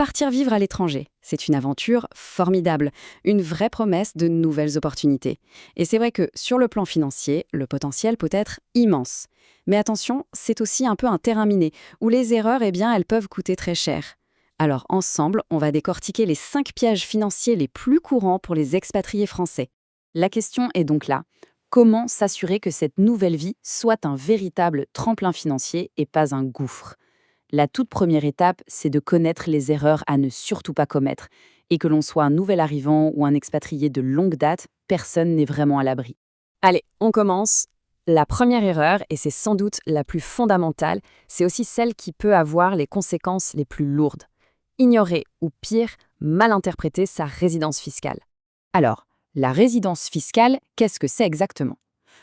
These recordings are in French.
Partir vivre à l'étranger, c'est une aventure formidable, une vraie promesse de nouvelles opportunités. Et c'est vrai que sur le plan financier, le potentiel peut être immense. Mais attention, c'est aussi un peu un terrain miné, où les erreurs, elles peuvent coûter très cher. Alors ensemble, on va décortiquer les 5 pièges financiers les plus courants pour les expatriés français. La question est donc là, comment s'assurer que cette nouvelle vie soit un véritable tremplin financier et pas un gouffre? La toute première étape, c'est de connaître les erreurs à ne surtout pas commettre. Et que l'on soit un nouvel arrivant ou un expatrié de longue date, personne n'est vraiment à l'abri. Allez, on commence. La première erreur, et c'est sans doute la plus fondamentale, c'est aussi celle qui peut avoir les conséquences les plus lourdes. Ignorer, ou pire, mal interpréter sa résidence fiscale. Alors, la résidence fiscale, qu'est-ce que c'est exactement?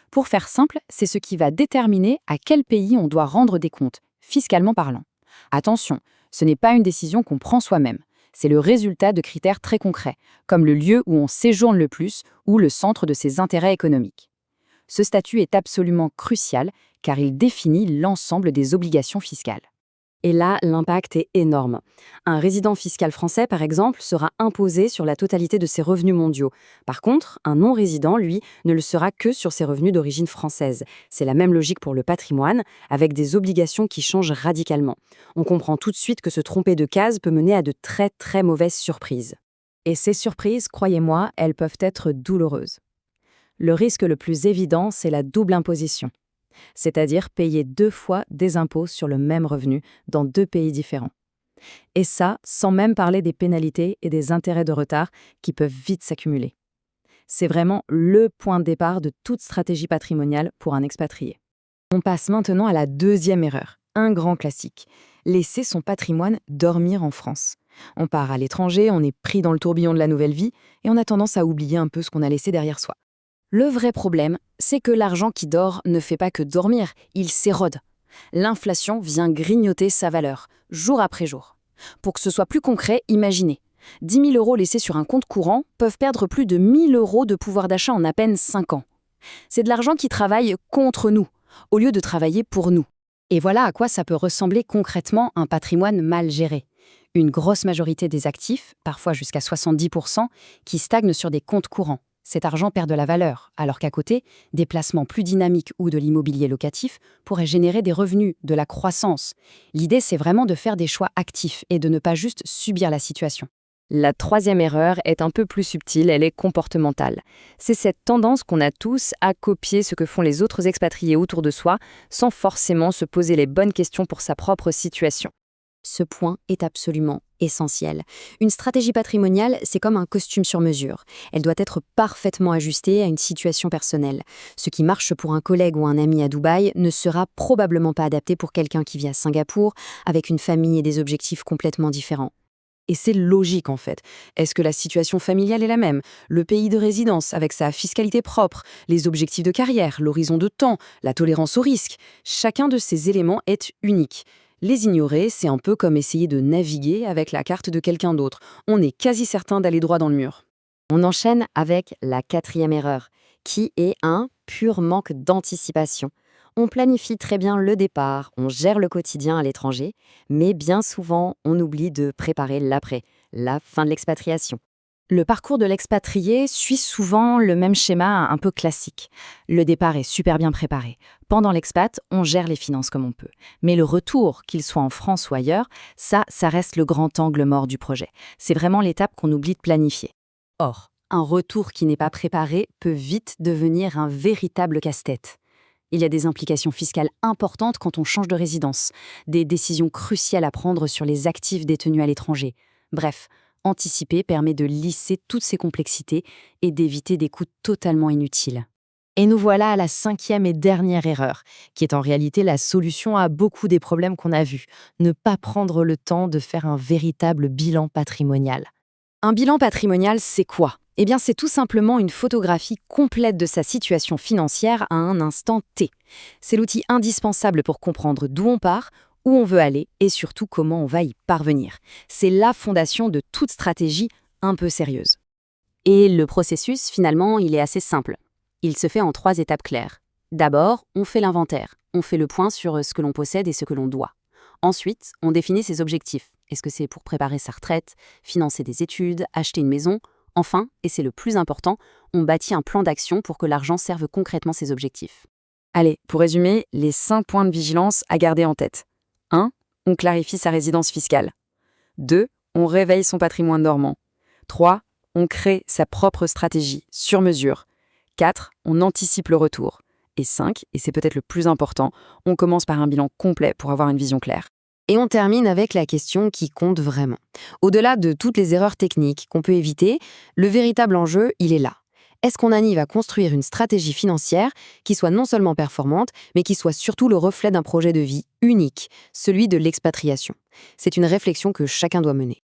Pour faire simple, c'est ce qui va déterminer à quel pays on doit rendre des comptes, fiscalement parlant. Attention, ce n'est pas une décision qu'on prend soi-même. C'est le résultat de critères très concrets, comme le lieu où on séjourne le plus ou le centre de ses intérêts économiques. Ce statut est absolument crucial car il définit l'ensemble des obligations fiscales. Et là, l'impact est énorme. Un résident fiscal français, par exemple, sera imposé sur la totalité de ses revenus mondiaux. Par contre, un non-résident, lui, ne le sera que sur ses revenus d'origine française. C'est la même logique pour le patrimoine, avec des obligations qui changent radicalement. On comprend tout de suite que se tromper de case peut mener à de très très mauvaises surprises. Et ces surprises, croyez-moi, elles peuvent être douloureuses. Le risque le plus évident, c'est la double imposition. C'est-à-dire payer 2 fois des impôts sur le même revenu dans 2 pays différents. Et ça, sans même parler des pénalités et des intérêts de retard qui peuvent vite s'accumuler. C'est vraiment le point de départ de toute stratégie patrimoniale pour un expatrié. On passe maintenant à la deuxième erreur, un grand classique. Laisser son patrimoine dormir en France. On part à l'étranger, on est pris dans le tourbillon de la nouvelle vie et on a tendance à oublier un peu ce qu'on a laissé derrière soi. Le vrai problème, c'est que l'argent qui dort ne fait pas que dormir, il s'érode. L'inflation vient grignoter sa valeur, jour après jour. Pour que ce soit plus concret, imaginez. 10 000 € laissés sur un compte courant peuvent perdre plus de 1 000 € de pouvoir d'achat en à peine 5 ans. C'est de l'argent qui travaille contre nous, au lieu de travailler pour nous. Et voilà à quoi ça peut ressembler concrètement un patrimoine mal géré. Une grosse majorité des actifs, parfois jusqu'à 70%, qui stagnent sur des comptes courants. Cet argent perd de la valeur, alors qu'à côté, des placements plus dynamiques ou de l'immobilier locatif pourraient générer des revenus, de la croissance. L'idée, c'est vraiment de faire des choix actifs et de ne pas juste subir la situation. La troisième erreur est un peu plus subtile, elle est comportementale. C'est cette tendance qu'on a tous à copier ce que font les autres expatriés autour de soi, sans forcément se poser les bonnes questions pour sa propre situation. Ce point est absolument essentiel. Une stratégie patrimoniale, c'est comme un costume sur mesure. Elle doit être parfaitement ajustée à une situation personnelle. Ce qui marche pour un collègue ou un ami à Dubaï ne sera probablement pas adapté pour quelqu'un qui vit à Singapour, avec une famille et des objectifs complètement différents. Et c'est logique en fait. Est-ce que la situation familiale est la même? Le pays de résidence, avec sa fiscalité propre, les objectifs de carrière, l'horizon de temps, la tolérance au risque. Chacun de ces éléments est unique. Les ignorer, c'est un peu comme essayer de naviguer avec la carte de quelqu'un d'autre. On est quasi certain d'aller droit dans le mur. On enchaîne avec la quatrième erreur, qui est un pur manque d'anticipation. On planifie très bien le départ, on gère le quotidien à l'étranger, mais bien souvent, on oublie de préparer l'après, la fin de l'expatriation. Le parcours de l'expatrié suit souvent le même schéma un peu classique. Le départ est super bien préparé. Pendant l'expat, on gère les finances comme on peut. Mais le retour, qu'il soit en France ou ailleurs, ça reste le grand angle mort du projet. C'est vraiment l'étape qu'on oublie de planifier. Or, un retour qui n'est pas préparé peut vite devenir un véritable casse-tête. Il y a des implications fiscales importantes quand on change de résidence, des décisions cruciales à prendre sur les actifs détenus à l'étranger. Bref, anticiper permet de lisser toutes ces complexités et d'éviter des coûts totalement inutiles. Et nous voilà à la cinquième et dernière erreur, qui est en réalité la solution à beaucoup des problèmes qu'on a vus. Ne pas prendre le temps de faire un véritable bilan patrimonial. Un bilan patrimonial, c'est quoi? Eh bien, c'est tout simplement une photographie complète de sa situation financière à un instant T. C'est l'outil indispensable pour comprendre d'où on part, où on veut aller et surtout comment on va y parvenir. C'est la fondation de toute stratégie un peu sérieuse. Et le processus, finalement, il est assez simple. Il se fait en 3 étapes claires. D'abord, on fait l'inventaire. On fait le point sur ce que l'on possède et ce que l'on doit. Ensuite, on définit ses objectifs. Est-ce que c'est pour préparer sa retraite, financer des études, acheter une maison? Enfin, et c'est le plus important, on bâtit un plan d'action pour que l'argent serve concrètement ses objectifs. Allez, pour résumer, les 5 points de vigilance à garder en tête. 1. On clarifie sa résidence fiscale. 2. On réveille son patrimoine dormant. 3. On crée sa propre stratégie, sur mesure. 4. On anticipe le retour. Et 5, et c'est peut-être le plus important, on commence par un bilan complet pour avoir une vision claire. Et on termine avec la question qui compte vraiment. Au-delà de toutes les erreurs techniques qu'on peut éviter, le véritable enjeu, il est là. Est-ce qu'on arrive à construire une stratégie financière qui soit non seulement performante, mais qui soit surtout le reflet d'un projet de vie unique, celui de l'expatriation? C'est une réflexion que chacun doit mener.